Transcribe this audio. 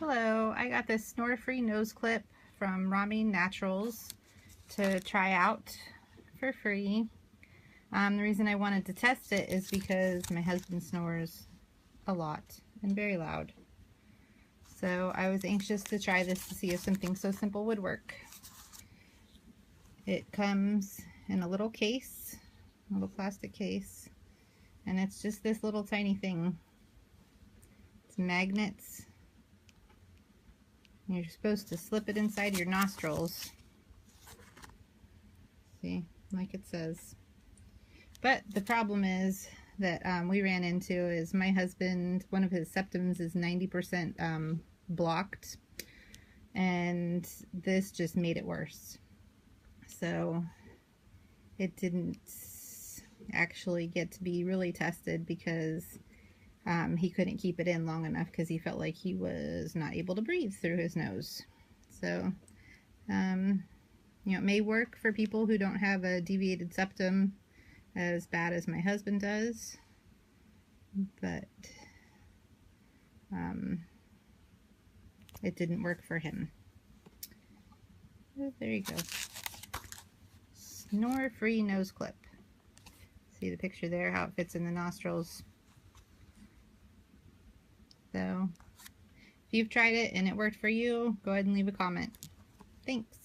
Hello, I got this snore-free nose clip from Rami Naturals to try out for free. The reason I wanted to test it is because my husband snores a lot and very loud. So I was anxious to try this to see if something so simple would work. It comes in a little case, a little plastic case, and it's just this little tiny thing. It's magnets. You're supposed to slip it inside your nostrils. See, like it says. But the problem is that we ran into is my husband, one of his septums is 90% blocked, and this just made it worse. So it didn't actually get to be really tested because he couldn't keep it in long enough because he felt like he was not able to breathe through his nose. So, you know, it may work for people who don't have a deviated septum as bad as my husband does, but it didn't work for him. Oh, there you go. Snore-free nose clip. See the picture there, how it fits in the nostrils. So, if you've tried it and it worked for you, go ahead and leave a comment. Thanks.